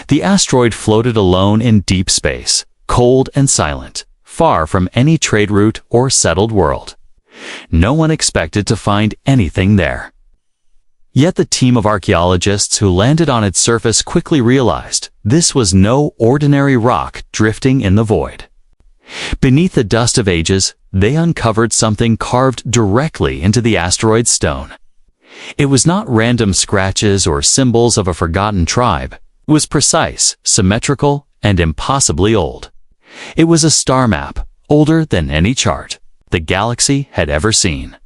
The asteroid floated alone in deep space, cold and silent, far from any trade route or settled world. No one expected to find anything there. Yet the team of archaeologists who landed on its surface quickly realized this was no ordinary rock drifting in the void. Beneath the dust of ages, they uncovered something carved directly into the asteroid's stone. It was not random scratches or symbols of a forgotten tribe. It was precise, symmetrical, and impossibly old. It was a star map, older than any chart the galaxy had ever seen.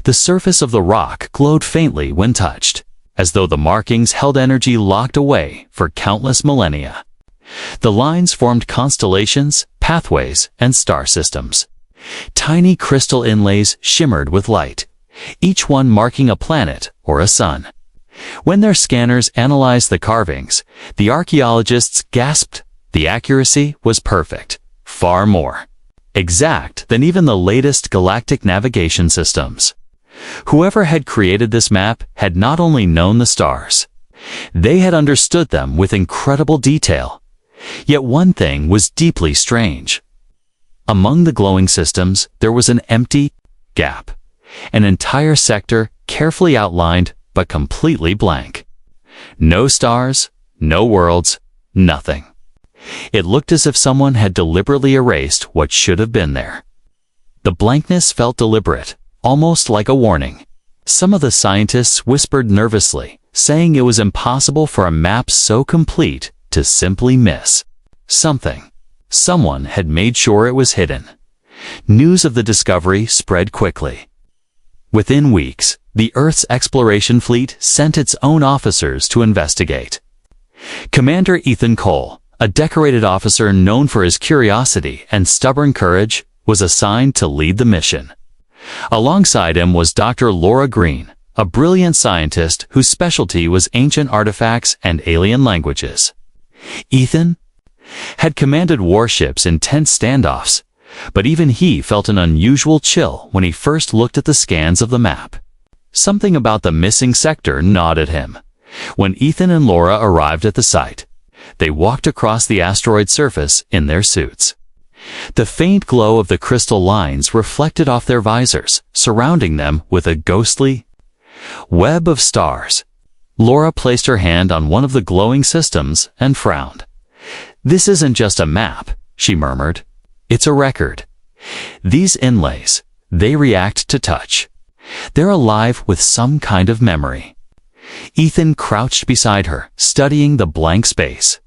The surface of the rock glowed faintly when touched, as though the markings held energy locked away for countless millennia. The lines formed constellations, pathways, and star systems. Tiny crystal inlays shimmered with light, each one marking a planet or a sun. When their scanners analyzed the carvings, the archaeologists gasped. The accuracy was perfect, far more exact than even the latest galactic navigation systems. Whoever had created this map had not only known the stars, they had understood them with incredible detail. Yet one thing was deeply strange. Among the glowing systems, there was an empty gap, an entire sector carefully outlined but completely blank. No stars, no worlds, nothing. It looked as if someone had deliberately erased what should have been there. The blankness felt deliberate, almost like a warning. Some of the scientists whispered nervously, saying it was impossible for a map so complete to simply miss something. Someone had made sure it was hidden. News of the discovery spread quickly. Within weeks, the Earth's exploration fleet sent its own officers to investigate. Commander Ethan Cole, a decorated officer known for his curiosity and stubborn courage, was assigned to lead the mission. Alongside him was Dr. Laura Green, a brilliant scientist whose specialty was ancient artifacts and alien languages. Ethan had commanded warships in tense standoffs, but even he felt an unusual chill when he first looked at the scans of the map. Something about the missing sector gnawed at him. When Ethan and Laura arrived at the site, they walked across the asteroid's surface in their suits. The faint glow of the crystal lines reflected off their visors, surrounding them with a ghostly web of stars. Laura placed her hand on one of the glowing systems and frowned. "This isn't just a map," she murmured. "It's a record. These inlays, they react to touch. They're alive with some kind of memory." Ethan crouched beside her, studying the blank space.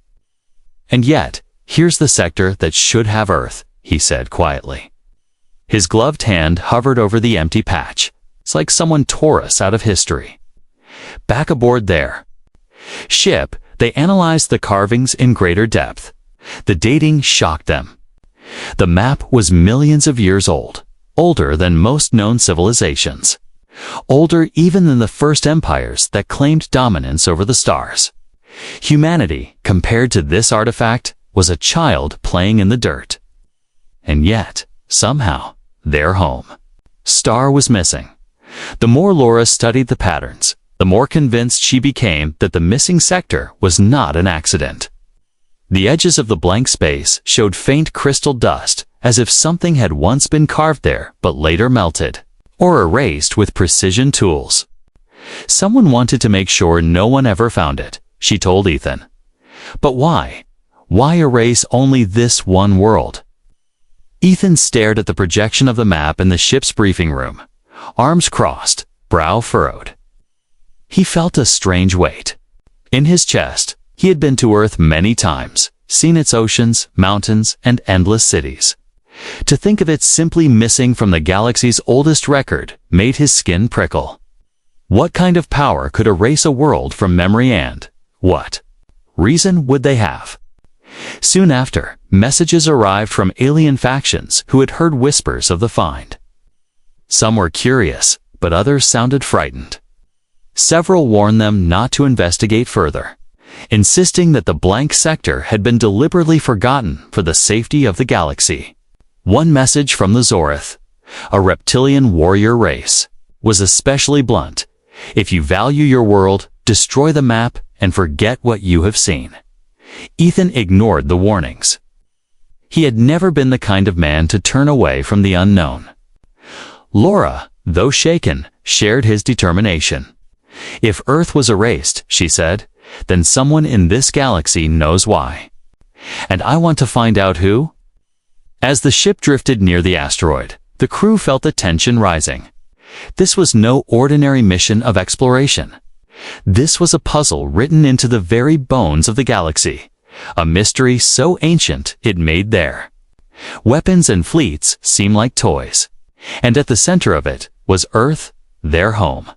"And yet, here's the sector that should have Earth," he said quietly. His gloved hand hovered over the empty patch. It's like someone tore us out of history. Back aboard their ship, they analyzed the carvings in greater depth. The dating shocked them. The map was millions of years old, older than most known civilizations, older even than the first empires that claimed dominance over the stars. Humanity, compared to this artifact, was a child playing in the dirt. And yet, somehow, their home star was missing. The more Laura studied the patterns, the more convinced she became that the missing sector was not an accident. The edges of the blank space showed faint crystal dust, as if something had once been carved there but later melted, or erased with precision tools. Someone wanted to make sure no one ever found it, she told Ethan. But why? Why erase only this one world? Ethan stared at the projection of the map in the ship's briefing room, arms crossed, brow furrowed. He felt a strange weight in his chest. He had been to Earth many times, seen its oceans, mountains, and endless cities. To think of it simply missing from the galaxy's oldest record made his skin prickle. What kind of power could erase a world from memory, and what reason would they have? Soon after, messages arrived from alien factions who had heard whispers of the find. Some were curious, but others sounded frightened. Several warned them not to investigate further, insisting that the blank sector had been deliberately forgotten for the safety of the galaxy. One message from the Zorith, a reptilian warrior race, was especially blunt. If you value your world, destroy the map and forget what you have seen. Ethan ignored the warnings. He had never been the kind of man to turn away from the unknown. Laura, though shaken, shared his determination. "If Earth was erased," she said, "then someone in this galaxy knows why. And I want to find out who." As the ship drifted near the asteroid, the crew felt the tension rising. This was no ordinary mission of exploration. This was a puzzle written into the very bones of the galaxy, a mystery so ancient it made there. Weapons and fleets seemed like toys, and at the center of it was Earth, their home,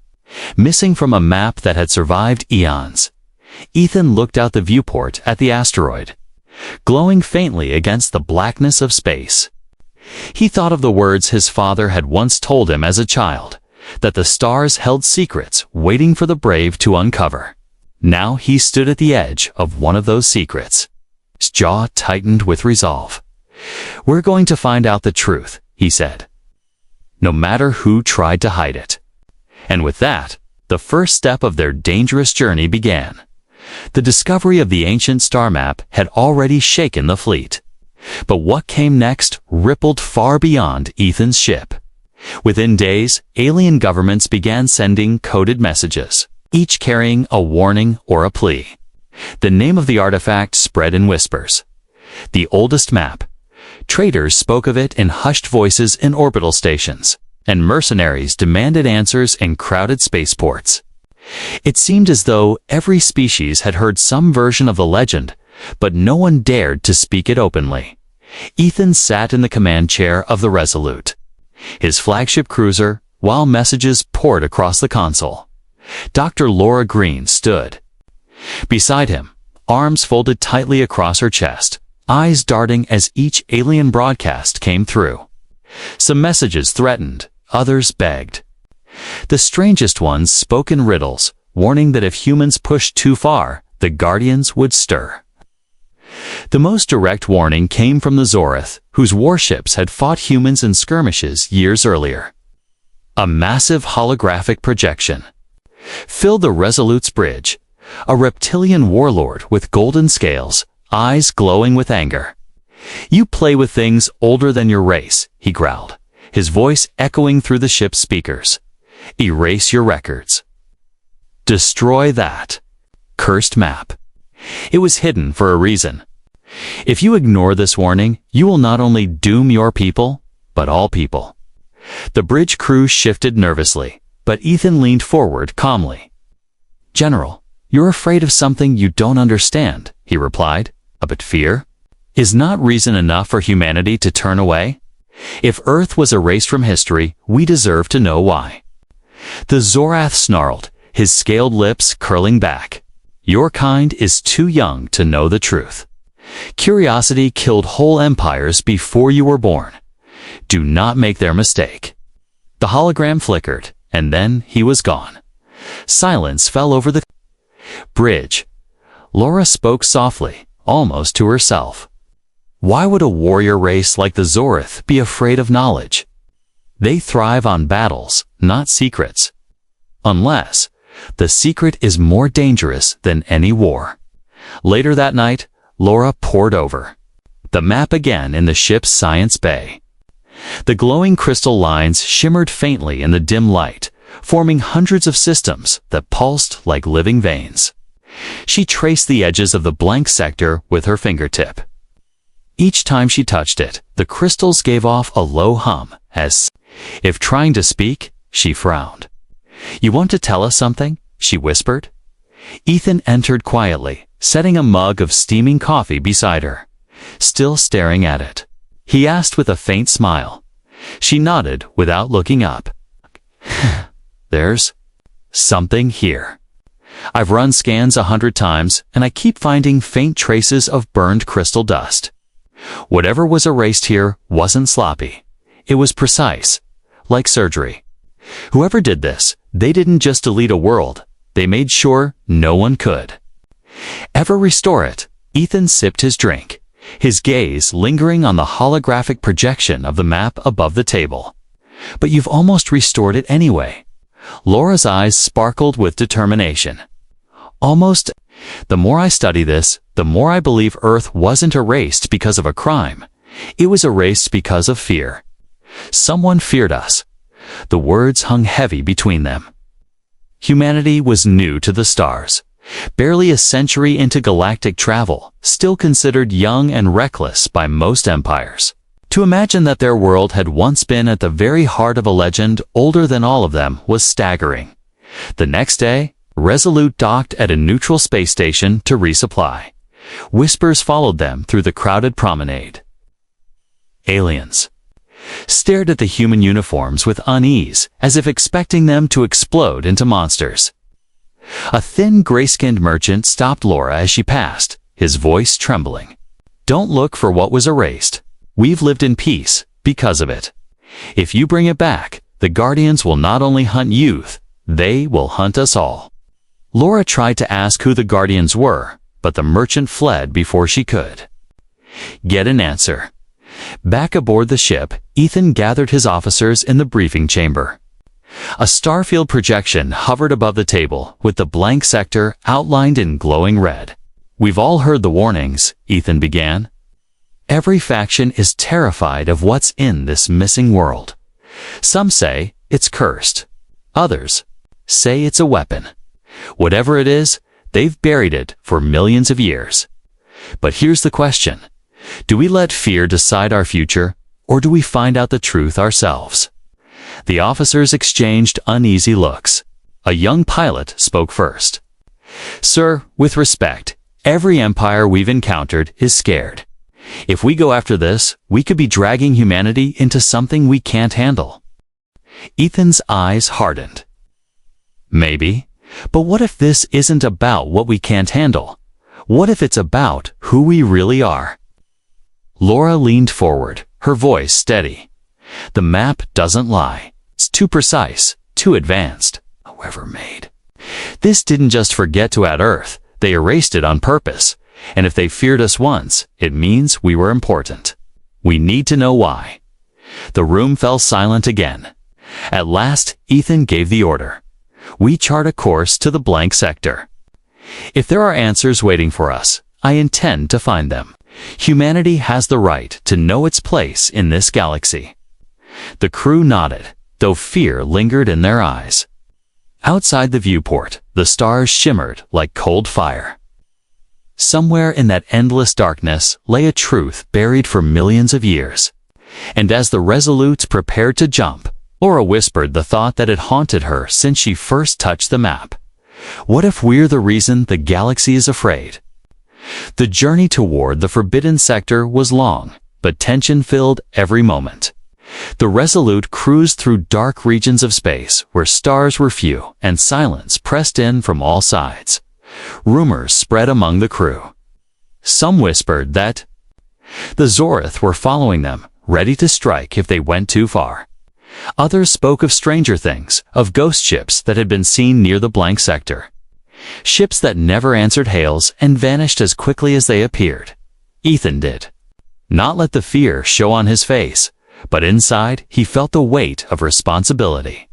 missing from a map that had survived eons. Ethan looked out the viewport at the asteroid, glowing faintly against the blackness of space. He thought of the words his father had once told him as a child, that the stars held secrets waiting for the brave to uncover. Now he stood at the edge of one of those secrets. His jaw tightened with resolve. "We're going to find out the truth," he said, no matter who tried to hide it. And with that, the first step of their dangerous journey began. The discovery of the ancient star map had already shaken the fleet. But what came next rippled far beyond Ethan's ship. Within days, alien governments began sending coded messages, each carrying a warning or a plea. The name of the artifact spread in whispers. The oldest map. Traders spoke of it in hushed voices in orbital stations, and mercenaries demanded answers in crowded spaceports. It seemed as though every species had heard some version of the legend, but no one dared to speak it openly. Ethan sat in the command chair of the Resolute, his flagship cruiser, while messages poured across the console. Dr. Laura Green stood beside him, arms folded tightly across her chest, eyes darting as each alien broadcast came through. Some messages threatened, others begged. The strangest ones spoke in riddles, warning that if humans pushed too far, the Guardians would stir. The most direct warning came from the Zorith, whose warships had fought humans in skirmishes years earlier. A massive holographic projection filled the Resolute's bridge, a reptilian warlord with golden scales, eyes glowing with anger. "You play with things older than your race," he growled, his voice echoing through the ship's speakers. "Erase your records. Destroy that cursed map. It was hidden for a reason. If you ignore this warning, you will not only doom your people, but all people." The bridge crew shifted nervously, but Ethan leaned forward calmly. "General, you're afraid of something you don't understand," he replied. "But fear is not reason enough for humanity to turn away. If Earth was erased from history, we deserve to know why." The Zorath snarled, his scaled lips curling back. "Your kind is too young to know the truth. Curiosity killed whole empires before you were born. Do not make their mistake." The hologram flickered, and then he was gone. Silence fell over the bridge. Laura spoke softly, almost to herself. Why would a warrior race like the Zorith be afraid of knowledge? They thrive on battles, not secrets. Unless the secret is more dangerous than any war. Later that night, Laura pored over the map again in the ship's science bay. The glowing crystal lines shimmered faintly in the dim light, forming hundreds of systems that pulsed like living veins. She traced the edges of the blank sector with her fingertip. Each time she touched it, the crystals gave off a low hum, as if trying to speak. She frowned. "You want to tell us something?" she whispered. Ethan entered quietly, setting a mug of steaming coffee beside her. Still staring at it, he asked with a faint smile. She nodded without looking up. "There's something here. I've run scans 100 times, and I keep finding faint traces of burned crystal dust. Whatever was erased here wasn't sloppy. It was precise, like surgery. Whoever did this, they didn't just delete a world, they made sure no one could ever restore it." Ethan sipped his drink, his gaze lingering on the holographic projection of the map above the table. "But you've almost restored it anyway." Laura's eyes sparkled with determination. "Almost. The more I study this, the more I believe Earth wasn't erased because of a crime. It was erased because of fear. Someone feared us. The words hung heavy between them. Humanity was new to the stars. Barely a century into galactic travel, still considered young and reckless by most empires. To imagine that their world had once been at the very heart of a legend older than all of them was staggering. The next day, Resolute docked at a neutral space station to resupply. Whispers followed them through the crowded promenade. Aliens stared at the human uniforms with unease, as if expecting them to explode into monsters. A thin, gray-skinned merchant stopped Laura as she passed, his voice trembling. "Don't look for what was erased. We've lived in peace because of it. If you bring it back, the Guardians will not only hunt youth, they will hunt us all." Laura tried to ask who the Guardians were, but the merchant fled before she could get an answer. Back aboard the ship, Ethan gathered his officers in the briefing chamber. A starfield projection hovered above the table, with the blank sector outlined in glowing red. "We've all heard the warnings," Ethan began. "Every faction is terrified of what's in this missing world. Some say it's cursed. Others say it's a weapon. Whatever it is, they've buried it for millions of years. But here's the question. Do we let fear decide our future, or do we find out the truth ourselves?" The officers exchanged uneasy looks. A young pilot spoke first. "Sir, with respect, every empire we've encountered is scared. If we go after this, we could be dragging humanity into something we can't handle." Ethan's eyes hardened. "Maybe. But what if this isn't about what we can't handle? What if it's about who we really are?" Laura leaned forward, her voice steady. "The map doesn't lie. It's too precise, too advanced. However made. This didn't just forget to add Earth, they erased it on purpose. And if they feared us once, it means we were important. We need to know why." The room fell silent again. At last, Ethan gave the order. "We chart a course to the blank sector. If there are answers waiting for us, I intend to find them. Humanity has the right to know its place in this galaxy." The crew nodded, though fear lingered in their eyes. Outside the viewport, the stars shimmered like cold fire. Somewhere in that endless darkness lay a truth buried for millions of years. And as the Resolutes prepared to jump, Laura whispered the thought that had haunted her since she first touched the map. What if we're the reason the galaxy is afraid? The journey toward the forbidden sector was long, but tension-filled every moment. The Resolute cruised through dark regions of space where stars were few and silence pressed in from all sides. Rumors spread among the crew. Some whispered that the Zorith were following them, ready to strike if they went too far. Others spoke of stranger things, of ghost ships that had been seen near the blank sector. Ships that never answered hails and vanished as quickly as they appeared. Ethan did not let the fear show on his face, but inside he felt the weight of responsibility.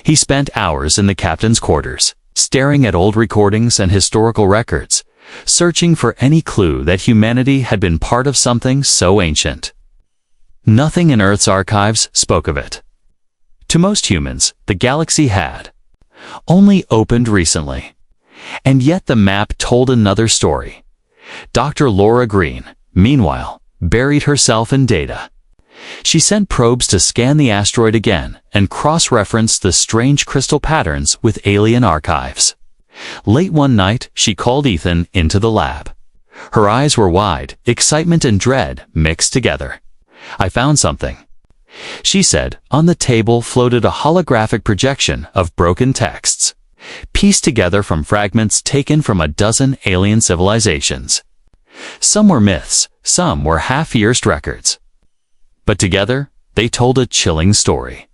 He spent hours in the captain's quarters, staring at old recordings and historical records, searching for any clue that humanity had been part of something so ancient. Nothing in Earth's archives spoke of it. To most humans, the galaxy had only opened recently. And yet the map told another story. Dr. Laura Green, meanwhile, buried herself in data. She sent probes to scan the asteroid again and cross-referenced the strange crystal patterns with alien archives. Late one night, she called Ethan into the lab. Her eyes were wide, excitement and dread mixed together. "I found something," she said. On the table floated a holographic projection of broken texts, pieced together from fragments taken from a dozen alien civilizations. Some were myths, some were half-yearsed records. But together, they told a chilling story.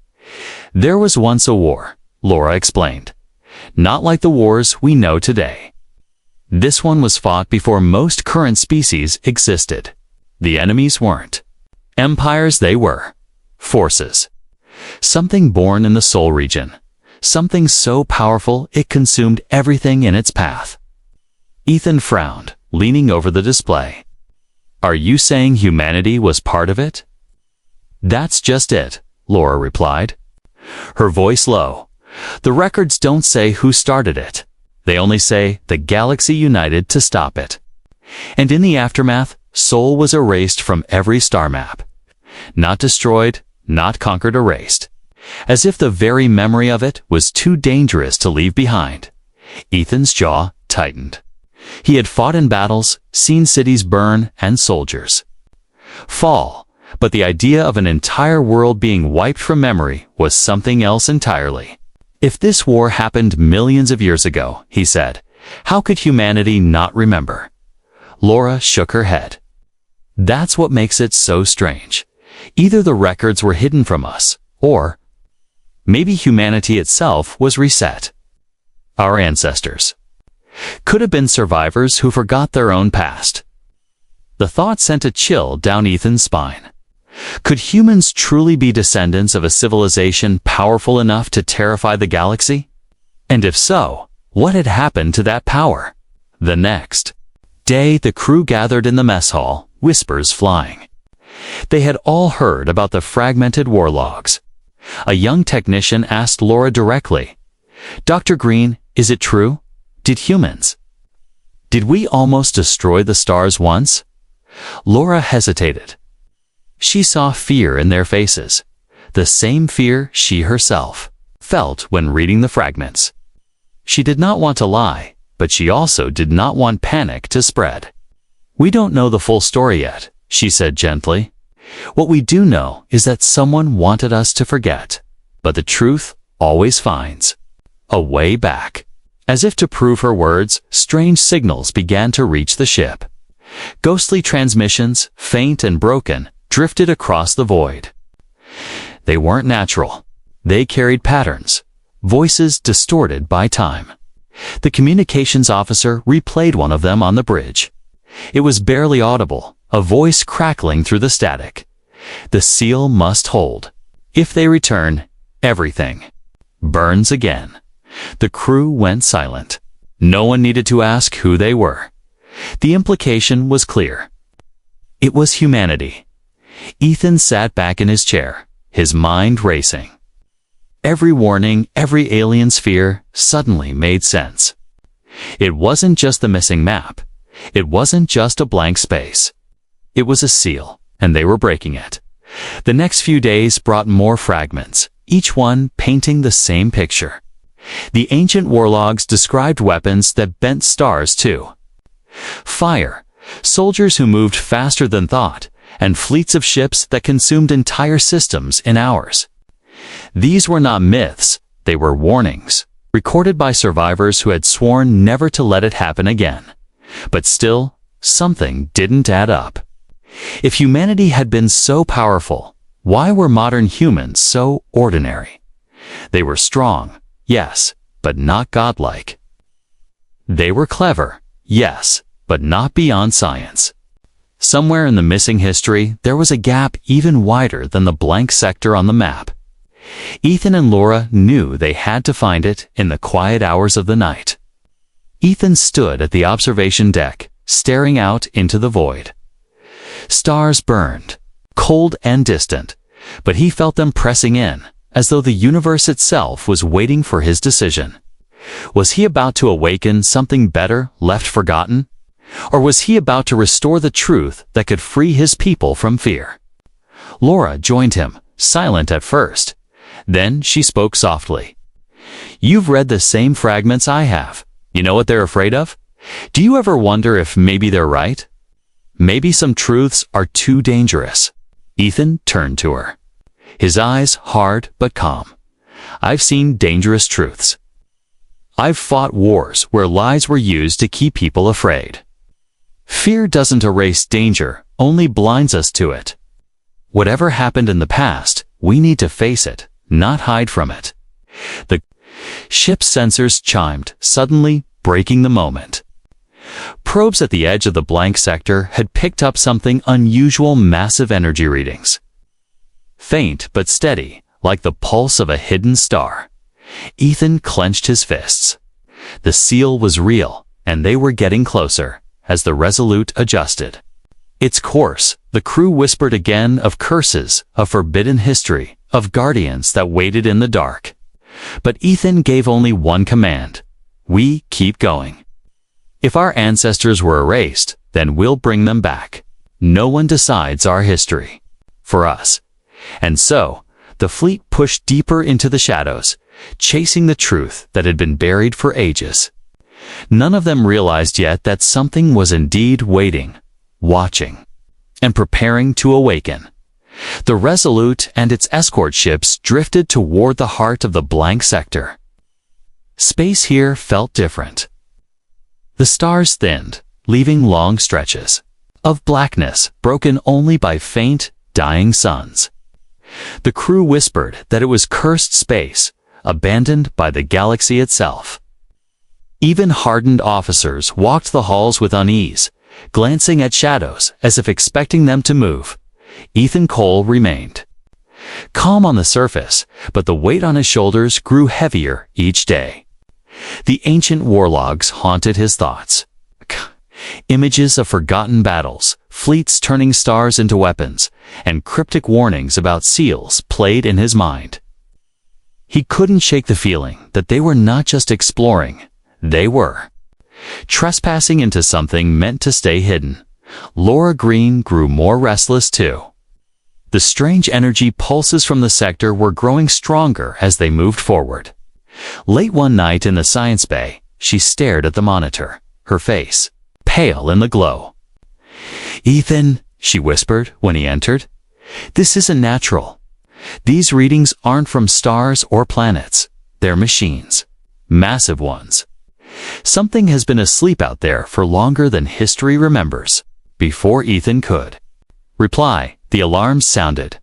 There was once a war, Laura explained. Not like the wars we know today. This one was fought before most current species existed. The enemies weren't empires, they were forces. Something born in the Soul region. Something so powerful it consumed everything in its path. Ethan frowned, leaning over the display. Are you saying humanity was part of it? That's just it, Laura replied, her voice low. The records don't say who started it. They only say the galaxy united to stop it. And in the aftermath, Sol was erased from every star map. Not destroyed, not conquered, erased. As if the very memory of it was too dangerous to leave behind. Ethan's jaw tightened. He had fought in battles, seen cities burn, and soldiers fall, but the idea of an entire world being wiped from memory was something else entirely. If this war happened millions of years ago, he said, how could humanity not remember? Laura shook her head. That's what makes it so strange. Either the records were hidden from us, or maybe humanity itself was reset. Our ancestors could have been survivors who forgot their own past. The thought sent a chill down Ethan's spine. Could humans truly be descendants of a civilization powerful enough to terrify the galaxy? And if so, what had happened to that power? The next day, the crew gathered in the mess hall, whispers flying. They had all heard about the fragmented war logs. A young technician asked Laura directly, Dr. Green, is it true? Did we almost destroy the stars once? Laura hesitated. She saw fear in their faces, the same fear she herself felt when reading the fragments. She did not want to lie, but she also did not want panic to spread. We don't know the full story yet, she said gently. What we do know is that someone wanted us to forget, but the truth always finds a way back. As if to prove her words, strange signals began to reach the ship. Ghostly transmissions, faint and broken, drifted across the void. They weren't natural. They carried patterns, voices distorted by time. The communications officer replayed one of them on the bridge. It was barely audible, a voice crackling through the static. The seal must hold. If they return, everything burns again. The crew went silent. No one needed to ask who they were. The implication was clear. It was humanity. Ethan sat back in his chair, his mind racing. Every warning, every alien's fear suddenly made sense. It wasn't just the missing map. It wasn't just a blank space. It was a seal, and they were breaking it. The next few days brought more fragments, each one painting the same picture. The ancient warlogs described weapons that bent stars too. Fire, soldiers who moved faster than thought, and fleets of ships that consumed entire systems in hours. These were not myths, they were warnings, recorded by survivors who had sworn never to let it happen again. But still, something didn't add up. If humanity had been so powerful, why were modern humans so ordinary? They were strong, yes, but not godlike. They were clever, yes, but not beyond science. Somewhere in the missing history, there was a gap even wider than the blank sector on the map. Ethan and Laura knew they had to find it in the quiet hours of the night. Ethan stood at the observation deck, staring out into the void. Stars burned, cold and distant, but he felt them pressing in, as though the universe itself was waiting for his decision. Was he about to awaken something better left forgotten? Or was he about to restore the truth that could free his people from fear? Laura joined him, silent at first. Then she spoke softly. You've read the same fragments I have. You know what they're afraid of? Do you ever wonder if maybe they're right? Maybe some truths are too dangerous. Ethan turned to her, his eyes hard but calm. I've seen dangerous truths. I've fought wars where lies were used to keep people afraid. Fear doesn't erase danger, only blinds us to it. Whatever happened in the past, we need to face it, not hide from it. The ship's sensors chimed, suddenly breaking the moment. Probes at the edge of the blank sector had picked up something unusual, massive energy readings. Faint but steady, like the pulse of a hidden star. Ethan clenched his fists. The seal was real, and they were getting closer as the Resolute adjusted its course. The crew whispered again of curses, of forbidden history, of guardians that waited in the dark. But Ethan gave only one command: we keep going. If our ancestors were erased, then we'll bring them back. No one decides our history for us. And so, the fleet pushed deeper into the shadows, chasing the truth that had been buried for ages. None of them realized yet that something was indeed waiting, watching, and preparing to awaken. The Resolute and its escort ships drifted toward the heart of the blank sector. Space here felt different. The stars thinned, leaving long stretches of blackness broken only by faint, dying suns. The crew whispered that it was cursed space, abandoned by the galaxy itself. Even hardened officers walked the halls with unease, glancing at shadows as if expecting them to move. Ethan Cole remained calm on the surface, but the weight on his shoulders grew heavier each day. The ancient war logs haunted his thoughts. Images of forgotten battles, fleets turning stars into weapons, and cryptic warnings about seals played in his mind. He couldn't shake the feeling that they were not just exploring, they were trespassing into something meant to stay hidden. Laura Green grew more restless too. The strange energy pulses from the sector were growing stronger as they moved forward. Late one night in the science bay, she stared at the monitor, her face pale in the glow. "Ethan," she whispered when he entered, "this isn't natural. These readings aren't from stars or planets. They're machines. Massive ones. Something has been asleep out there for longer than history remembers." Before Ethan could reply, the alarms sounded.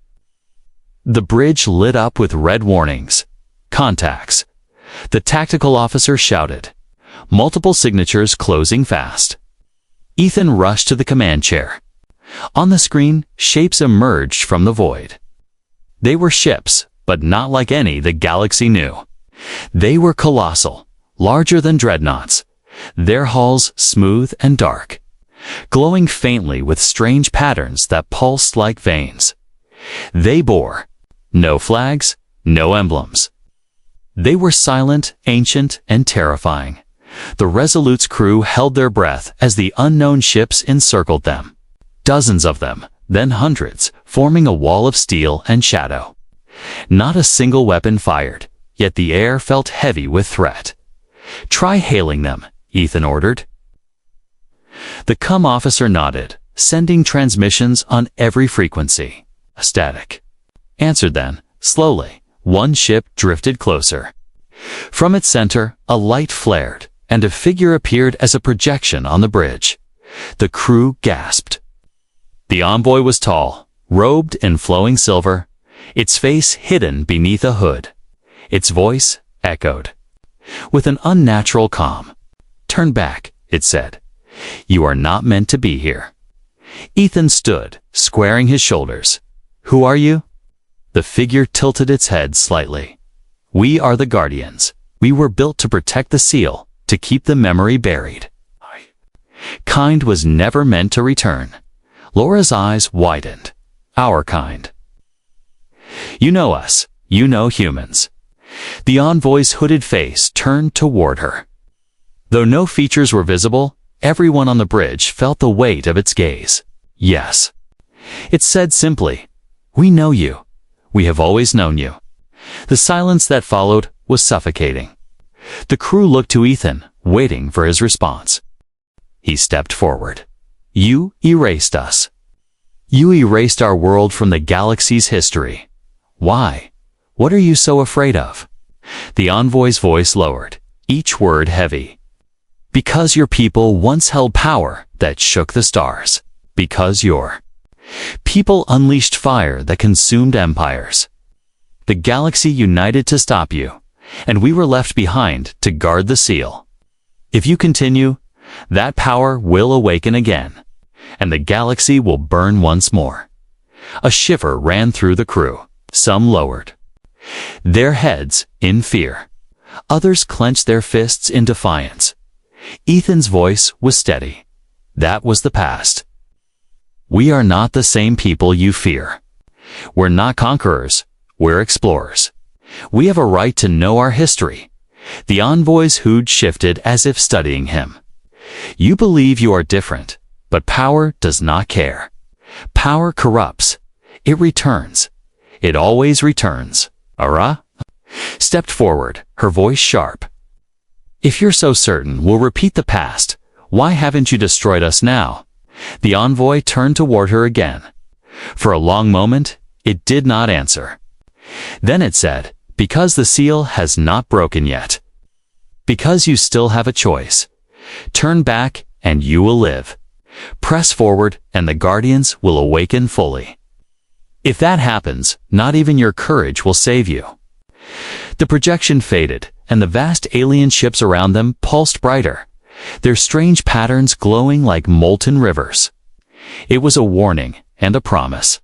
The bridge lit up with red warnings. "Contacts." The tactical officer shouted. Multiple signatures closing fast. Ethan rushed to the command chair. On the screen, shapes emerged from the void. They were ships, but not like any the galaxy knew. They were colossal, larger than dreadnoughts, their hulls smooth and dark, glowing faintly with strange patterns that pulsed like veins. They bore no flags, no emblems. They were silent, ancient, and terrifying. The Resolute's crew held their breath as the unknown ships encircled them. Dozens of them, then hundreds, forming a wall of steel and shadow. Not a single weapon fired, yet the air felt heavy with threat. "Try hailing them," Ethan ordered. The comm officer nodded, sending transmissions on every frequency. A static answered then, slowly. One ship drifted closer. From its center, a light flared, and a figure appeared as a projection on the bridge. The crew gasped. The envoy was tall, robed in flowing silver, its face hidden beneath a hood. Its voice echoed with an unnatural calm. "Turn back," it said. "You are not meant to be here." Ethan stood, squaring his shoulders. "Who are you?" The figure tilted its head slightly. "We are the Guardians. We were built to protect the seal, to keep the memory buried. Kind was never meant to return." Laura's eyes widened. "Our kind." "You know us. You know humans." The envoy's hooded face turned toward her. Though no features were visible, everyone on the bridge felt the weight of its gaze. "Yes." It said simply, "We know you. We have always known you." The silence that followed was suffocating. The crew looked to Ethan, waiting for his response. He stepped forward. "You erased us. You erased our world from the galaxy's history. Why? What are you so afraid of?" The envoy's voice lowered, each word heavy. "Because your people once held power that shook the stars. Because your people unleashed fire that consumed empires. The galaxy united to stop you, and we were left behind to guard the seal. If you continue, that power will awaken again, and the galaxy will burn once more." A shiver ran through the crew. Some lowered their heads in fear. Others clenched their fists in defiance. Ethan's voice was steady. That was the past. We are not the same people you fear. We're not conquerors. We're explorers. We have a right to know our history. The envoy's hood shifted as if studying him. You believe you are different, but power does not care. Power corrupts. It returns. It always returns. Ara? Stepped forward, her voice sharp. If you're so certain we'll repeat the past, why haven't you destroyed us now? The envoy turned toward her again. For a long moment, it did not answer. Then it said, because the seal has not broken yet. Because you still have a choice. Turn back and you will live. Press forward and the guardians will awaken fully. If that happens, not even your courage will save you. The projection faded, and the vast alien ships around them pulsed brighter, their strange patterns glowing like molten rivers. It was a warning and a promise.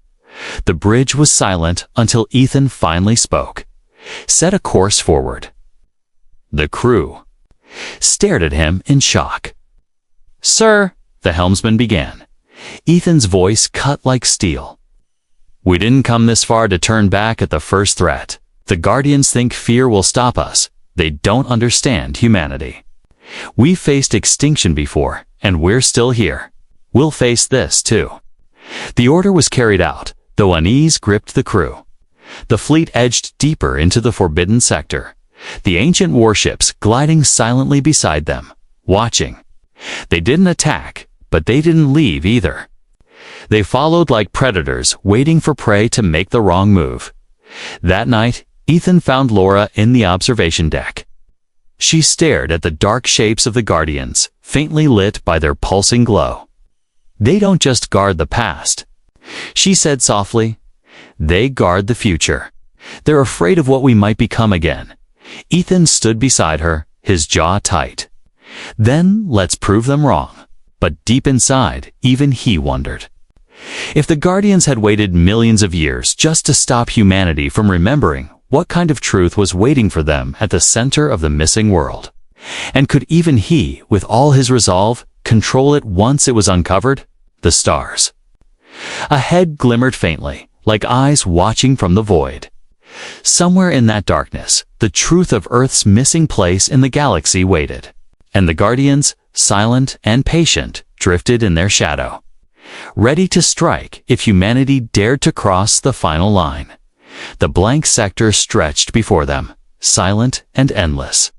The bridge was silent until Ethan finally spoke. Set a course forward. The crew stared at him in shock. Sir, the helmsman began. Ethan's voice cut like steel. We didn't come this far to turn back at the first threat. The Guardians think fear will stop us. They don't understand humanity. We faced extinction before, and we're still here. We'll face this too. The order was carried out, though unease gripped the crew. The fleet edged deeper into the forbidden sector, the ancient warships gliding silently beside them, watching. They didn't attack, but they didn't leave either. They followed like predators, waiting for prey to make the wrong move. That night, Ethan found Laura in the observation deck. She stared at the dark shapes of the Guardians, faintly lit by their pulsing glow. They don't just guard the past, she said softly. They guard the future. They're afraid of what we might become again. Ethan stood beside her, his jaw tight. Then let's prove them wrong. But deep inside, even he wondered. If the Guardians had waited millions of years just to stop humanity from remembering, what kind of truth was waiting for them at the center of the missing world? And could even he, with all his resolve, control it once it was uncovered? The stars. A head glimmered faintly, like eyes watching from the void. Somewhere in that darkness, the truth of Earth's missing place in the galaxy waited. And the Guardians, silent and patient, drifted in their shadow, ready to strike if humanity dared to cross the final line. The blank sector stretched before them, silent and endless.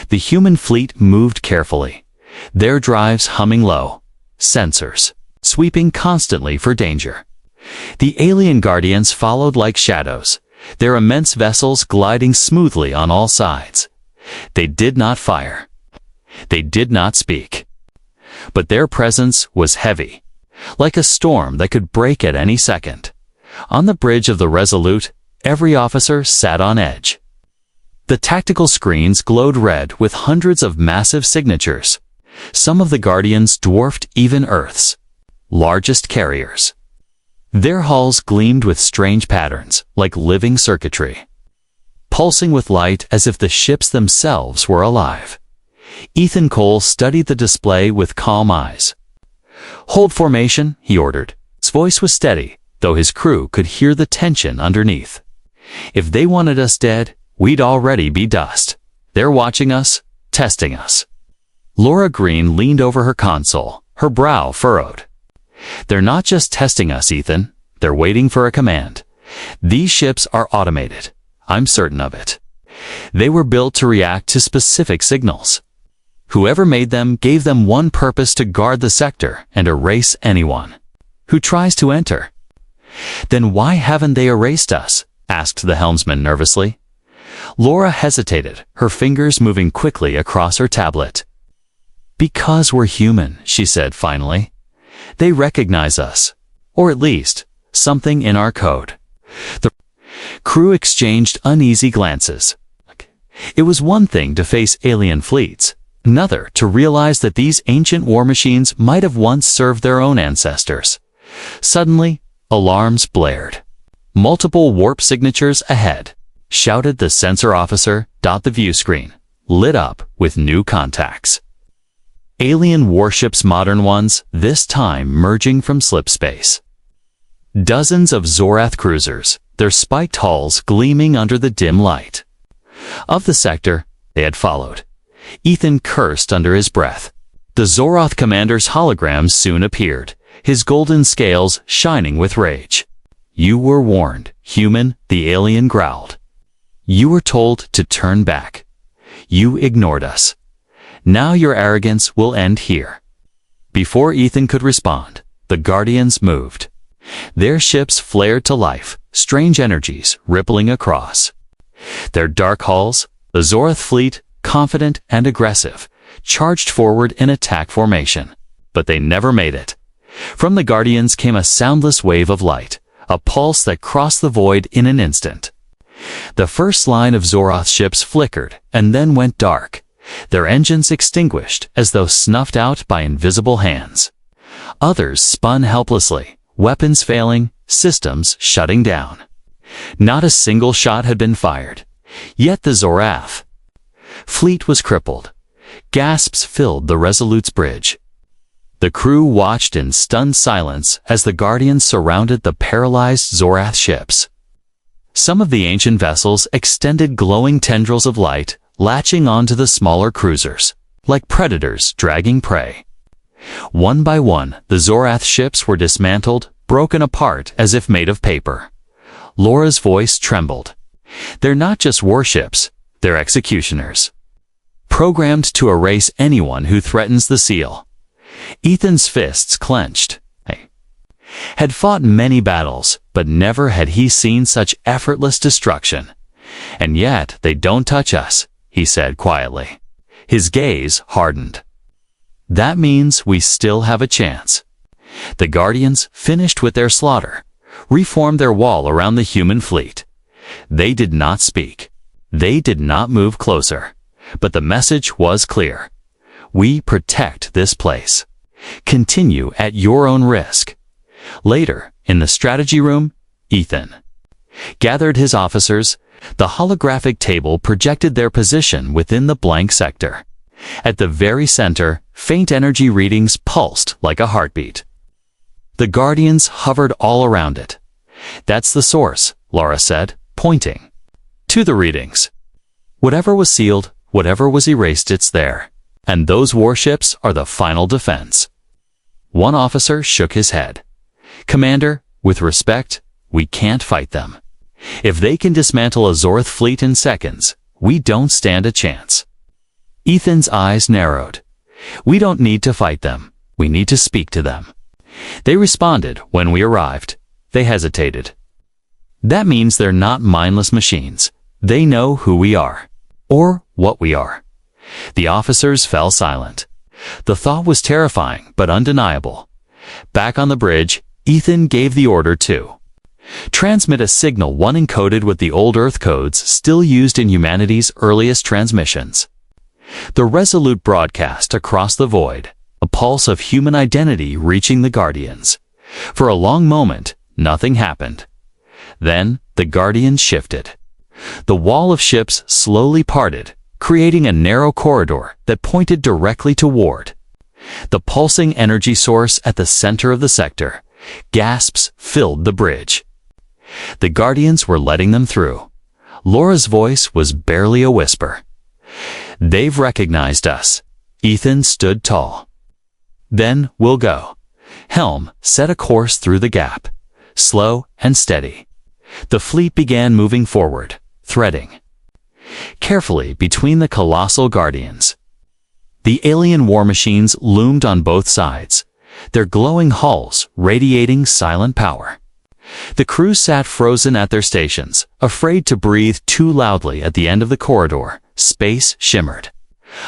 The human fleet moved carefully, their drives humming low, sensors sweeping constantly for danger. The alien Guardians followed like shadows, their immense vessels gliding smoothly on all sides. They did not fire. They did not speak. But their presence was heavy, like a storm that could break at any second. On the bridge of the Resolute, every officer sat on edge. The tactical screens glowed red with hundreds of massive signatures. Some of the Guardians dwarfed even Earth's largest carriers. Their hulls gleamed with strange patterns, like living circuitry, pulsing with light as if the ships themselves were alive. Ethan Cole studied the display with calm eyes. Hold formation, he ordered. His voice was steady, though his crew could hear the tension underneath. If they wanted us dead, we'd already be dust. They're watching us, testing us. Laura Green leaned over her console, her brow furrowed. They're not just testing us, Ethan. They're waiting for a command. These ships are automated. I'm certain of it. They were built to react to specific signals. Whoever made them gave them one purpose: to guard the sector and erase anyone who tries to enter. Then why haven't they erased us? Asked the helmsman nervously. Laura hesitated, her fingers moving quickly across her tablet. Because we're human, she said finally. They recognize us, or at least, something in our code. The crew exchanged uneasy glances. It was one thing to face alien fleets, another to realize that these ancient war machines might have once served their own ancestors. Suddenly, alarms blared. Multiple warp signatures ahead, shouted the sensor officer. The view screen lit up with new contacts. Alien warships, modern ones, this time merging from slipspace. Dozens of Zorath cruisers, their spiked hulls gleaming under the dim light. Of the sector they had followed, Ethan cursed under his breath. The Zoroth commander's hologram soon appeared, his golden scales shining with rage. "You were warned, human," the alien growled. "You were told to turn back. You ignored us. Now your arrogance will end here." Before Ethan could respond, the Guardians moved. Their ships flared to life, strange energies rippling across. Their dark hulls, the Zorath fleet, confident and aggressive, charged forward in attack formation. But they never made it. From the Guardians came a soundless wave of light, a pulse that crossed the void in an instant. The first line of Zoroth ships flickered and then went dark, their engines extinguished as though snuffed out by invisible hands. Others spun helplessly, weapons failing, systems shutting down. Not a single shot had been fired, yet the Zorath fleet was crippled. Gasps filled the Resolute's bridge. The crew watched in stunned silence as the Guardians surrounded the paralyzed Zorath ships. Some of the ancient vessels extended glowing tendrils of light, latching onto the smaller cruisers, like predators dragging prey. One by one, the Zorath ships were dismantled, broken apart as if made of paper. Laura's voice trembled. "They're not just warships, they're executioners, programmed to erase anyone who threatens the seal." Ethan's fists clenched. He had fought many battles, but never had he seen such effortless destruction. "And yet they don't touch us," he said quietly. His gaze hardened. "That means we still have a chance." The Guardians, finished with their slaughter, reformed their wall around the human fleet. They did not speak. They did not move closer. But the message was clear. "We protect this place. Continue at your own risk." Later, in the strategy room, Ethan gathered his officers. The holographic table projected their position within the blank sector. At the very center, faint energy readings pulsed like a heartbeat. The Guardians hovered all around it. "That's the source," Laura said, pointing to the readings. "Whatever was sealed, whatever was erased, it's there. And those warships are the final defense." One officer shook his head. "Commander, with respect, we can't fight them. If they can dismantle a Zorath fleet in seconds, we don't stand a chance." Ethan's eyes narrowed. "We don't need to fight them. We need to speak to them." They responded when we arrived. They hesitated. "That means they're not mindless machines. They know who we are. Or what we are." The officers fell silent. The thought was terrifying but undeniable. Back on the bridge, Ethan gave the order to transmit a signal, one encoded with the old Earth codes still used in humanity's earliest transmissions. The Resolute broadcast across the void, a pulse of human identity reaching the Guardians. For a long moment, nothing happened. Then, the Guardians shifted. The wall of ships slowly parted, creating a narrow corridor that pointed directly toward the pulsing energy source at the center of the sector. Gasps filled the bridge. The Guardians were letting them through. Laura's voice was barely a whisper. "They've recognized us." Ethan stood tall. "Then we'll go." Helm set a course through the gap, slow and steady. The fleet began moving forward, threading carefully between the colossal Guardians. The alien war machines loomed on both sides, their glowing hulls radiating silent power. The crew sat frozen at their stations, afraid to breathe too loudly. At the end of the corridor, space shimmered.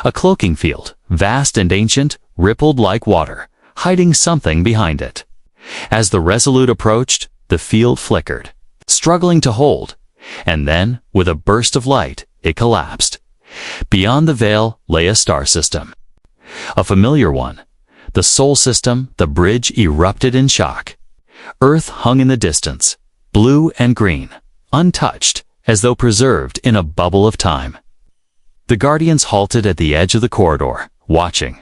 A cloaking field, vast and ancient, rippled like water, hiding something behind it. As the Resolute approached, the field flickered, struggling to hold, and then, with a burst of light, it collapsed. Beyond the veil lay a star system. A familiar one. The Sol system. The bridge erupted in shock. Earth hung in the distance, blue and green, untouched, as though preserved in a bubble of time. The Guardians halted at the edge of the corridor, watching.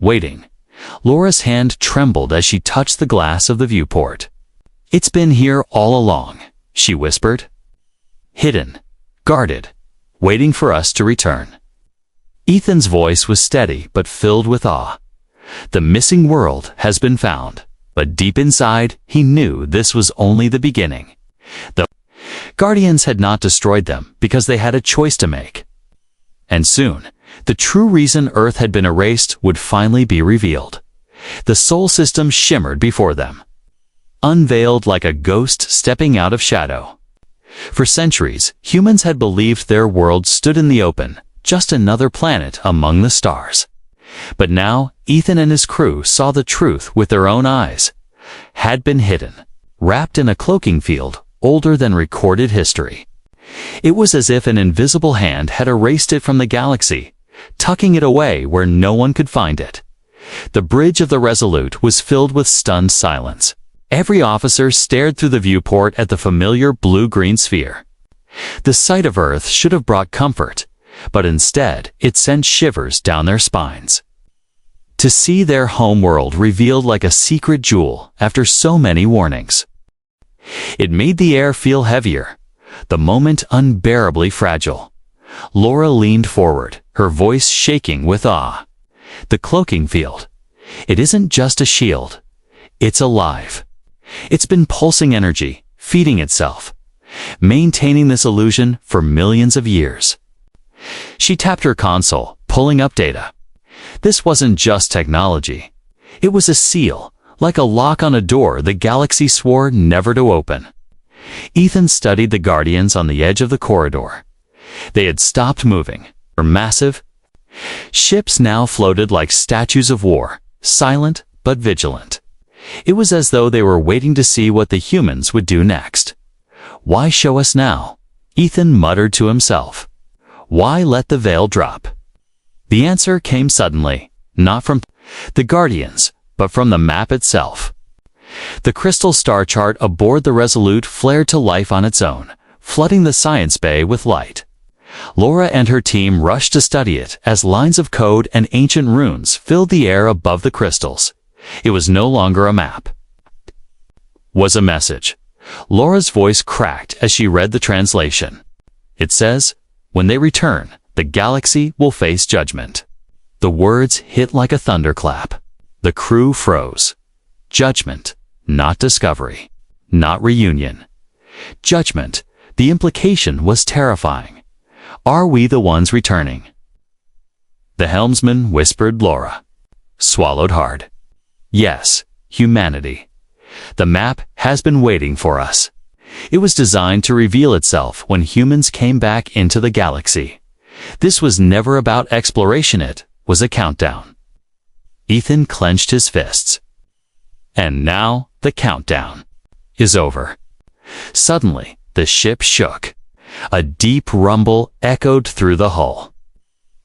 waiting. Laura's hand trembled as she touched the glass of the viewport. "It's been here all along," she whispered. "Hidden, guarded, waiting for us to return." Ethan's voice was steady but filled with awe. The missing world has been found, but deep inside, he knew this was only the beginning. The Guardians had not destroyed them because they had a choice to make. And soon, the true reason Earth had been erased would finally be revealed. The Sol system shimmered before them, unveiled like a ghost stepping out of shadow. For centuries, humans had believed their world stood in the open, just another planet among the stars. But now, Ethan and his crew saw the truth with their own eyes. Had been hidden, wrapped in a cloaking field older than recorded history. It was as if an invisible hand had erased it from the galaxy, tucking it away where no one could find it. The bridge of the Resolute was filled with stunned silence. Every officer stared through the viewport at the familiar blue-green sphere. The sight of Earth should have brought comfort, but instead it sent shivers down their spines. To see their homeworld revealed like a secret jewel after so many warnings. It made the air feel heavier, the moment unbearably fragile. Laura leaned forward, her voice shaking with awe. The cloaking field. It isn't just a shield. It's alive. It's been pulsing energy, feeding itself, maintaining this illusion for millions of years. She tapped her console, pulling up data. This wasn't just technology. It was a seal, like a lock on a door the galaxy swore never to open. Ethan studied the Guardians on the edge of the corridor. They had stopped moving, were massive. Ships now floated like statues of war, silent but vigilant. It was as though they were waiting to see what the humans would do next. "Why show us now?" Ethan muttered to himself. "Why let the veil drop?" The answer came suddenly, not from the Guardians, but from the map itself. The crystal star chart aboard the Resolute flared to life on its own, flooding the science bay with light. Laura and her team rushed to study it as lines of code and ancient runes filled the air above the crystals. It was no longer a map. It was a message. Laura's voice cracked as she read the translation. It says, "When they return, the galaxy will face judgment." The words hit like a thunderclap. The crew froze. Judgment, not discovery, not reunion. Judgment. The implication was terrifying. Are we the ones returning? The helmsman whispered Laura. Swallowed hard. Yes, humanity. The map has been waiting for us. It was designed to reveal itself when humans came back into the galaxy. This was never about exploration, it was a countdown. Ethan clenched his fists. And now the countdown is over. Suddenly, the ship shook. A deep rumble echoed through the hull.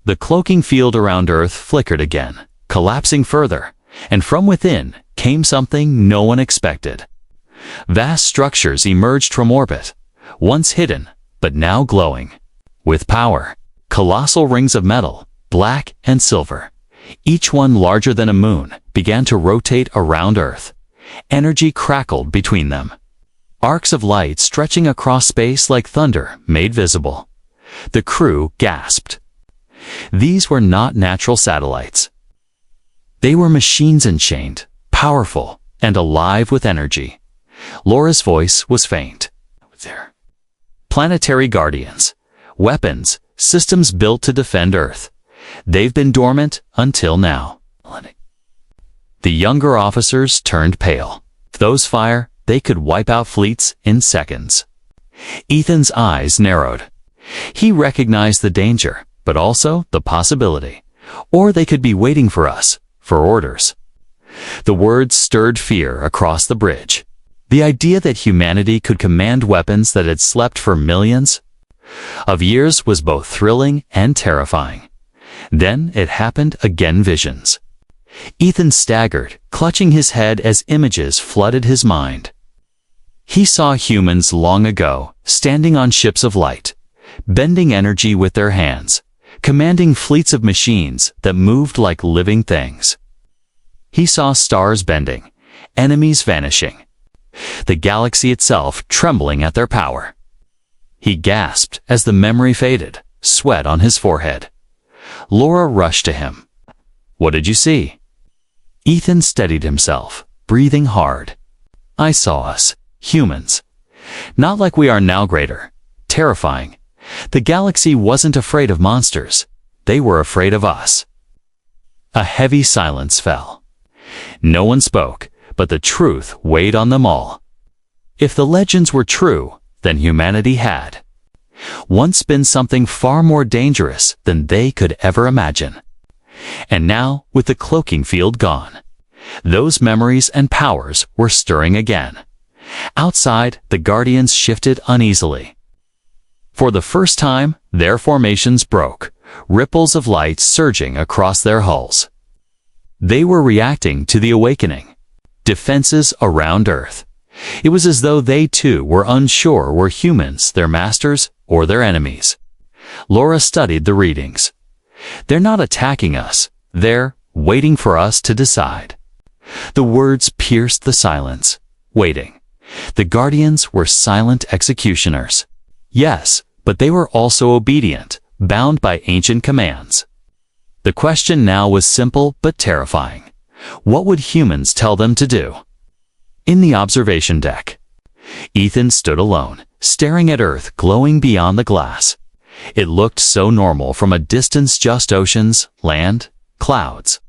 The cloaking field around Earth flickered again, collapsing further, and from within came something no one expected. Vast structures emerged from orbit, once hidden, but now glowing. With power, colossal rings of metal, black and silver, each one larger than a moon, began to rotate around Earth. Energy crackled between them. Arcs of light stretching across space like thunder made visible. The crew gasped. These were not natural satellites. They were machines enchained, powerful, and alive with energy. Laura's voice was faint. There. Planetary guardians. Weapons, systems built to defend Earth. They've been dormant until now. The younger officers turned pale. If those fire, they could wipe out fleets in seconds. Ethan's eyes narrowed. He recognized the danger, but also the possibility. Or they could be waiting for us, for orders. The words stirred fear across the bridge. The idea that humanity could command weapons that had slept for millions of years was both thrilling and terrifying. Then it happened again. Visions. Ethan staggered, clutching his head as images flooded his mind. He saw humans long ago, standing on ships of light, bending energy with their hands, commanding fleets of machines that moved like living things. He saw stars bending, enemies vanishing, the galaxy itself trembling at their power. He gasped as the memory faded, sweat on his forehead. Laura rushed to him. "What did you see?" Ethan steadied himself, breathing hard. "I saw us, humans. Not like we are now greater, terrifying. The galaxy wasn't afraid of monsters. They were afraid of us." A heavy silence fell. No one spoke, but the truth weighed on them all. If the legends were true, then humanity had once been something far more dangerous than they could ever imagine. And now, with the cloaking field gone, those memories and powers were stirring again. Outside, the Guardians shifted uneasily. For the first time, their formations broke, ripples of light surging across their hulls. They were reacting to the awakening. Defenses around Earth. It was as though they too were unsure were humans their masters or their enemies. Laura studied the readings. "They're not attacking us. They're waiting for us to decide." The words pierced the silence. Waiting. The Guardians were silent executioners. Yes, but they were also obedient, bound by ancient commands. The question now was simple but terrifying. What would humans tell them to do? In the observation deck, Ethan stood alone, staring at Earth glowing beyond the glass. It looked so normal from a distance, just oceans, land, clouds.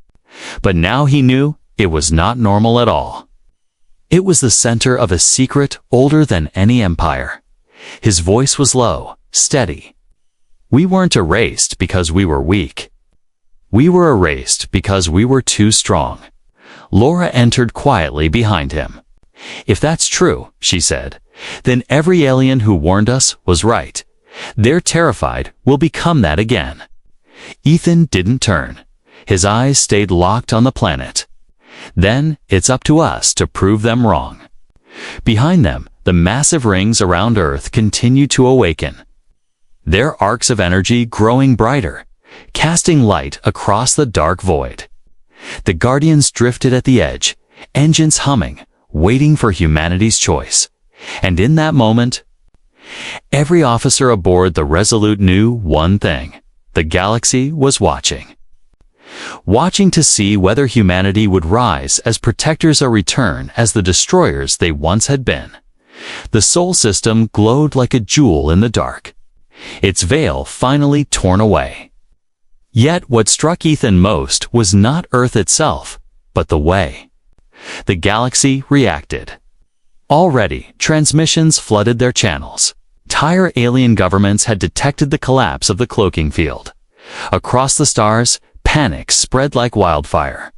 But now he knew it was not normal at all. It was the center of a secret older than any empire. His voice was low, steady. "We weren't erased because we were weak. We were erased because we were too strong." Laura entered quietly behind him. "If that's true," she said, "then every alien who warned us was right. They're terrified we'll become that again." Ethan didn't turn. His eyes stayed locked on the planet. "Then it's up to us to prove them wrong." Behind them, the massive rings around Earth continued to awaken. Their arcs of energy growing brighter, casting light across the dark void. The Guardians drifted at the edge, engines humming, waiting for humanity's choice. And in that moment, every officer aboard the Resolute knew one thing: the galaxy was watching. Watching to see whether humanity would rise as protectors or return as the destroyers they once had been. The Sol system glowed like a jewel in the dark, its veil finally torn away. Yet what struck Ethan most was not Earth itself, but the way the galaxy reacted. Already, transmissions flooded their channels. Entire alien governments had detected the collapse of the cloaking field. Across the stars, panic spread like wildfire.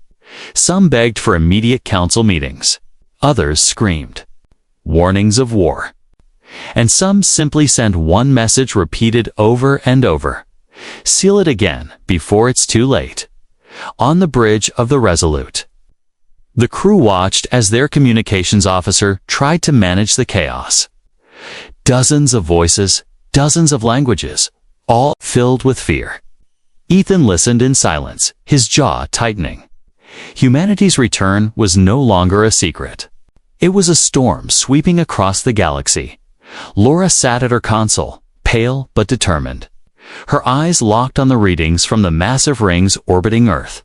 Some begged for immediate council meetings. Others screamed warnings of war. And some simply sent one message repeated over and over: "Seal it again before it's too late." On the bridge of the Resolute, the crew watched as their communications officer tried to manage the chaos. Dozens of voices, dozens of languages, all filled with fear. Ethan listened in silence, his jaw tightening. Humanity's return was no longer a secret. It was a storm sweeping across the galaxy. Laura sat at her console, pale but determined. Her eyes locked on the readings from the massive rings orbiting Earth.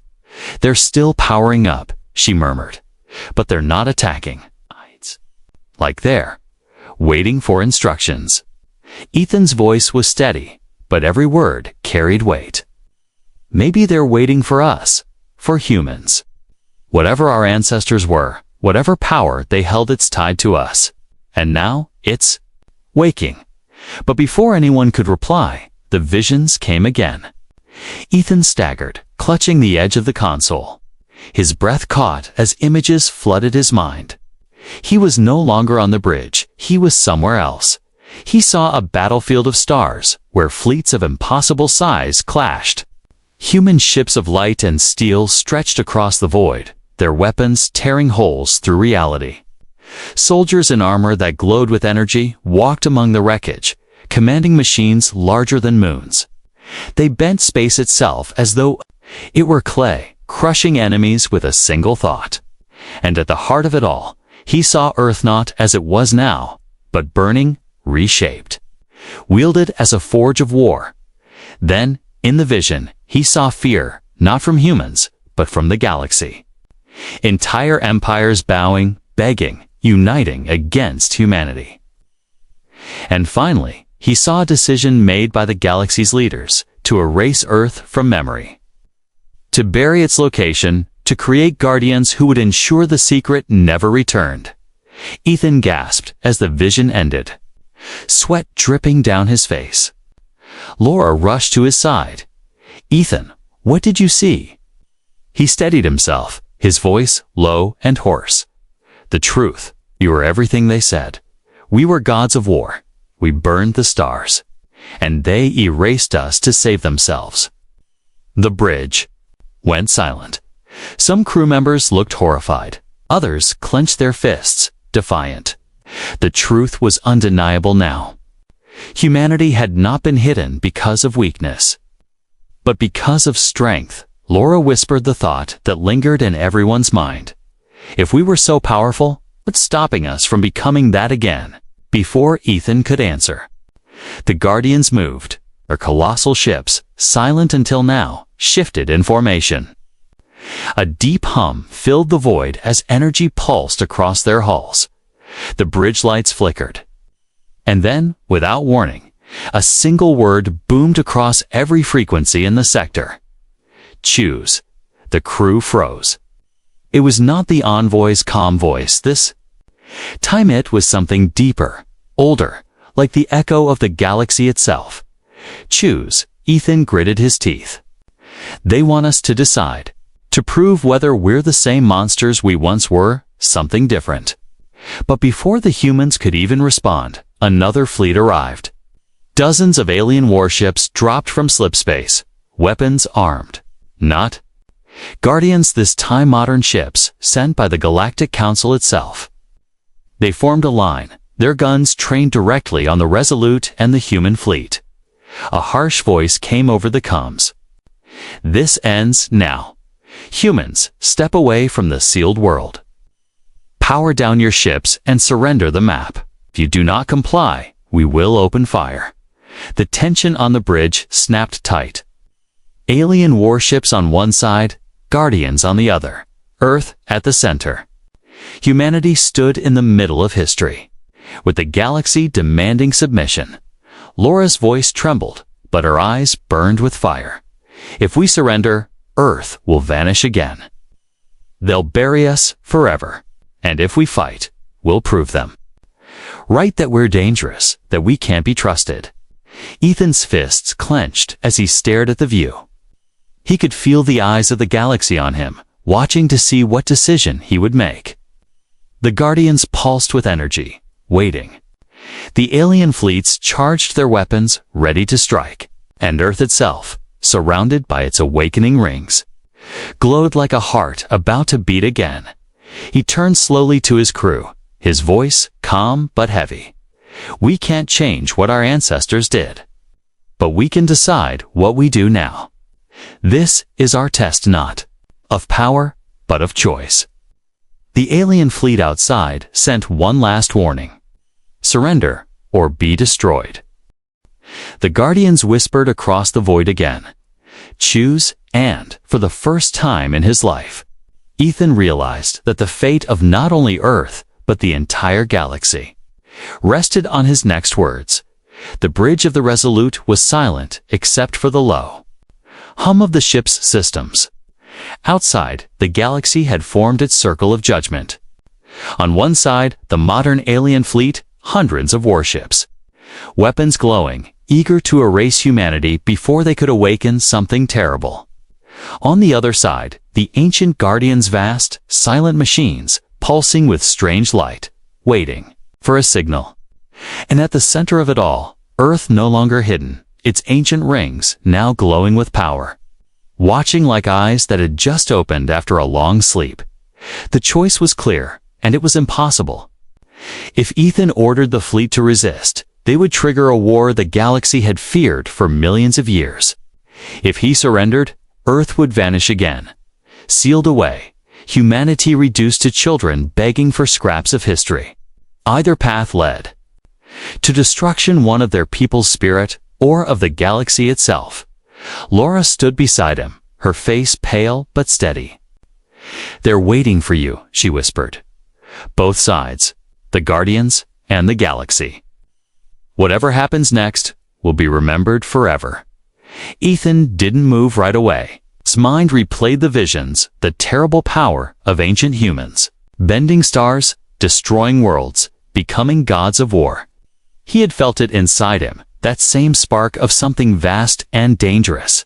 "They're still powering up," she murmured. "But they're not attacking. Like they're waiting for instructions." Ethan's voice was steady, but every word carried weight. "Maybe they're waiting for us, for humans. Whatever our ancestors were, whatever power they held, it's tied to us. And now, it's waking." But before anyone could reply, the visions came again. Ethan staggered, clutching the edge of the console. His breath caught as images flooded his mind. He was no longer on the bridge, he was somewhere else. He saw a battlefield of stars, where fleets of impossible size clashed. Human ships of light and steel stretched across the void, their weapons tearing holes through reality. Soldiers in armor that glowed with energy walked among the wreckage, commanding machines larger than moons. They bent space itself as though it were clay, crushing enemies with a single thought. And at the heart of it all, he saw Earth not as it was now, but burning, reshaped, wielded as a forge of war. Then, in the vision, he saw fear, not from humans, but from the galaxy. Entire empires bowing, begging, uniting against humanity. And finally, he saw a decision made by the galaxy's leaders to erase Earth from memory. To bury its location, to create guardians who would ensure the secret never returned. Ethan gasped as the vision ended, sweat dripping down his face. Laura rushed to his side. "Ethan, what did you see?" He steadied himself, his voice low and hoarse. "The truth. You were everything they said. We were gods of war. We burned the stars. And they erased us to save themselves." The bridge went silent. Some crew members looked horrified. Others clenched their fists, defiant. The truth was undeniable now. Humanity had not been hidden because of weakness, but because of strength. Laura whispered the thought that lingered in everyone's mind. If we were so powerful, what's stopping us from becoming that again? Before Ethan could answer, the Guardians moved. Their colossal ships, silent until now, shifted in formation. A deep hum filled the void as energy pulsed across their hulls. The bridge lights flickered. And then, without warning, a single word boomed across every frequency in the sector. "Choose." The crew froze. It was not the envoy's calm voice. This time it was something deeper, older, like the echo of the galaxy itself. "Choose." Ethan gritted his teeth. "They want us to decide, to prove whether we're the same monsters we once were, something different." But before the humans could even respond, another fleet arrived. Dozens of alien warships dropped from slipspace, weapons armed. Not Guardians, this time modern ships sent by the Galactic Council itself. They formed a line, their guns trained directly on the Resolute and the human fleet. A harsh voice came over the comms. "This ends now. Humans, step away from the sealed world. Power down your ships and surrender the map. If you do not comply, we will open fire." The tension on the bridge snapped tight. Alien warships on one side, Guardians on the other, Earth at the center. Humanity stood in the middle of history, with the galaxy demanding submission. Laura's voice trembled, but her eyes burned with fire. "If we surrender, Earth will vanish again. They'll bury us forever. And if we fight, we'll prove them right, that we're dangerous, that we can't be trusted." Ethan's fists clenched as he stared at the view. He could feel the eyes of the galaxy on him, watching to see what decision he would make. The Guardians pulsed with energy, waiting. The alien fleets charged their weapons, ready to strike, and Earth itself, surrounded by its awakening rings, glowed like a heart about to beat again. He turned slowly to his crew, his voice calm but heavy. "We can't change what our ancestors did, but we can decide what we do now. This is our test, not of power, but of choice." The alien fleet outside sent one last warning: surrender or be destroyed. The Guardians whispered across the void again, "Choose," and, for the first time in his life, Ethan realized that the fate of not only Earth, but the entire galaxy, rested on his next words. The bridge of the Resolute was silent except for the low hum of the ship's systems. Outside, the galaxy had formed its circle of judgment. On one side, the modern alien fleet, hundreds of warships, weapons glowing, eager to erase humanity before they could awaken something terrible. On the other side, the ancient Guardians, vast, silent machines, pulsing with strange light, waiting for a signal. And at the center of it all, Earth no longer hidden, its ancient rings now glowing with power, watching like eyes that had just opened after a long sleep. The choice was clear, and it was impossible. If Ethan ordered the fleet to resist, they would trigger a war the galaxy had feared for millions of years. If he surrendered, Earth would vanish again, Sealed away, humanity reduced to children begging for scraps of history. Either path led to destruction, one of their people's spirit or of the galaxy itself. Laura stood beside him, her face pale but steady. "They're waiting for you," she whispered. "Both sides, the Guardians and the galaxy. Whatever happens next will be remembered forever." Ethan didn't move right away. His mind replayed the visions, the terrible power of ancient humans, bending stars, destroying worlds, becoming gods of war. He had felt it inside him, that same spark of something vast and dangerous.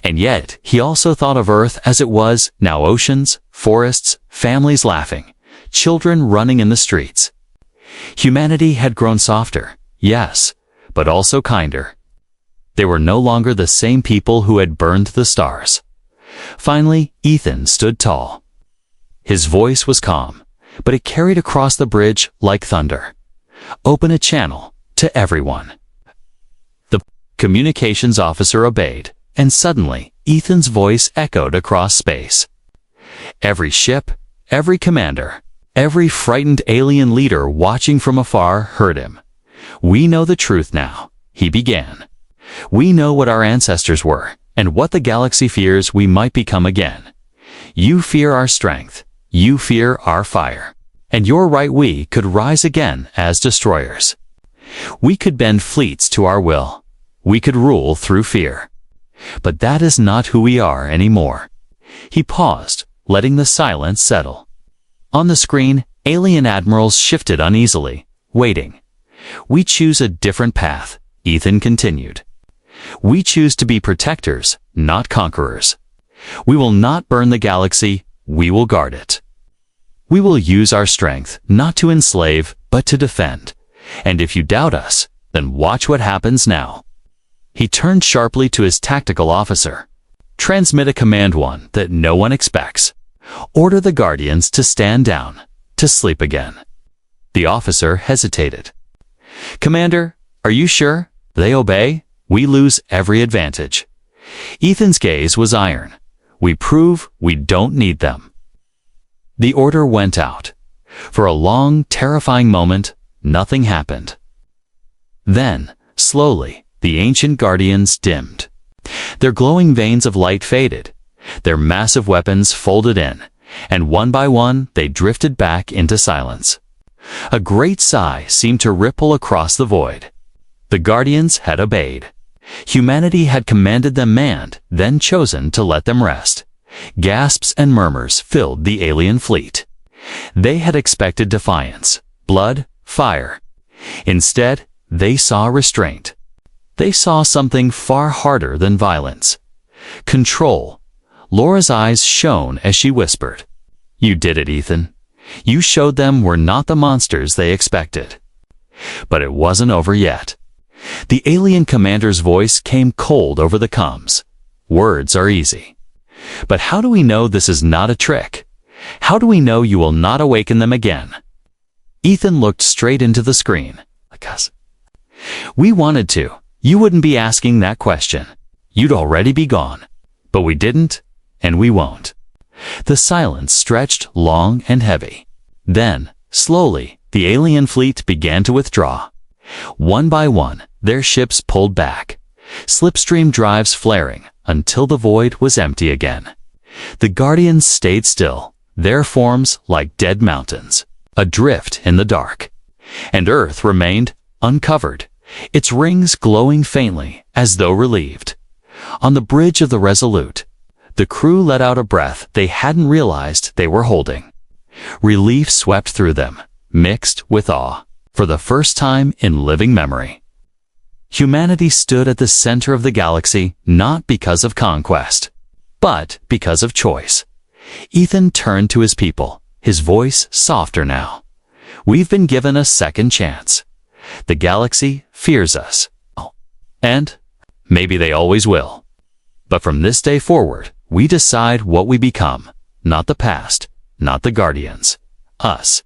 And yet, he also thought of Earth as it was, now oceans, forests, families laughing, children running in the streets. Humanity had grown softer, yes, but also kinder. They were no longer the same people who had burned the stars. Finally, Ethan stood tall. His voice was calm, but it carried across the bridge like thunder. "Open a channel to everyone." The communications officer obeyed, and suddenly Ethan's voice echoed across space. Every ship, every commander, every frightened alien leader watching from afar heard him. "We know the truth now," he began. "We know what our ancestors were, and what the galaxy fears we might become again. You fear our strength, you fear our fire, and you're right, we could rise again as destroyers. We could bend fleets to our will. We could rule through fear. But that is not who we are anymore." He paused, letting the silence settle. On the screen, alien admirals shifted uneasily, waiting. "We choose a different path," Ethan continued. "We choose to be protectors, not conquerors. We will not burn the galaxy, we will guard it. We will use our strength, not to enslave, but to defend. And if you doubt us, then watch what happens now." He turned sharply to his tactical officer. "Transmit a command, one that no one expects. Order the Guardians to stand down, to sleep again." The officer hesitated. "Commander, are you sure?" "They obey, we lose every advantage." Ethan's gaze was iron. "We prove we don't need them." The order went out. For a long, terrifying moment, nothing happened. Then, slowly, the ancient Guardians dimmed. Their glowing veins of light faded. Their massive weapons folded in, and one by one they drifted back into silence. A great sigh seemed to ripple across the void. The Guardians had obeyed. Humanity had commanded them manned, then chosen to let them rest. Gasps and murmurs filled the alien fleet. They had expected defiance, blood, fire. Instead, they saw restraint. They saw something far harder than violence. Control. Laura's eyes shone as she whispered, "You did it, Ethan. You showed them we're not the monsters they expected." But it wasn't over yet. The alien commander's voice came cold over the comms. "Words are easy. But how do we know this is not a trick? How do we know you will not awaken them again?" Ethan looked straight into the screen. "Because we wanted to. You wouldn't be asking that question. You'd already be gone. But we didn't, and we won't." The silence stretched long and heavy. Then, slowly, the alien fleet began to withdraw. One by one, their ships pulled back, slipstream drives flaring until the void was empty again. The Guardians stayed still, their forms like dead mountains, adrift in the dark. And Earth remained uncovered, its rings glowing faintly as though relieved. On the bridge of the Resolute, the crew let out a breath they hadn't realized they were holding. Relief swept through them, mixed with awe, for the first time in living memory. Humanity stood at the center of the galaxy not because of conquest, but because of choice. Ethan turned to his people, his voice softer now. "We've been given a second chance. The galaxy fears us. And maybe they always will. But from this day forward, we decide what we become, not the past, not the Guardians. Us."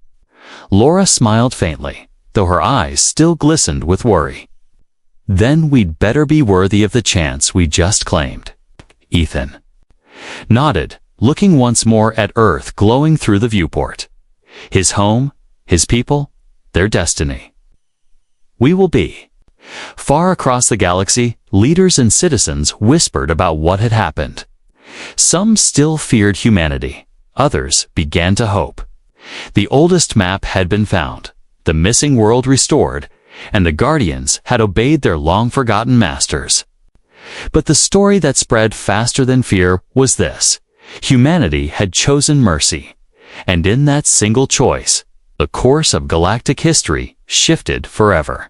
Laura smiled faintly, though her eyes still glistened with worry. "Then we'd better be worthy of the chance we just claimed." Ethan nodded, looking once more at Earth glowing through the viewport. His home, his people, their destiny. We will be. Far across the galaxy, leaders and citizens whispered about what had happened. Some still feared humanity. Others began to hope. The oldest map had been found, the missing world restored, and the Guardians had obeyed their long-forgotten masters. But the story that spread faster than fear was this: humanity had chosen mercy, and in that single choice, the course of galactic history shifted forever.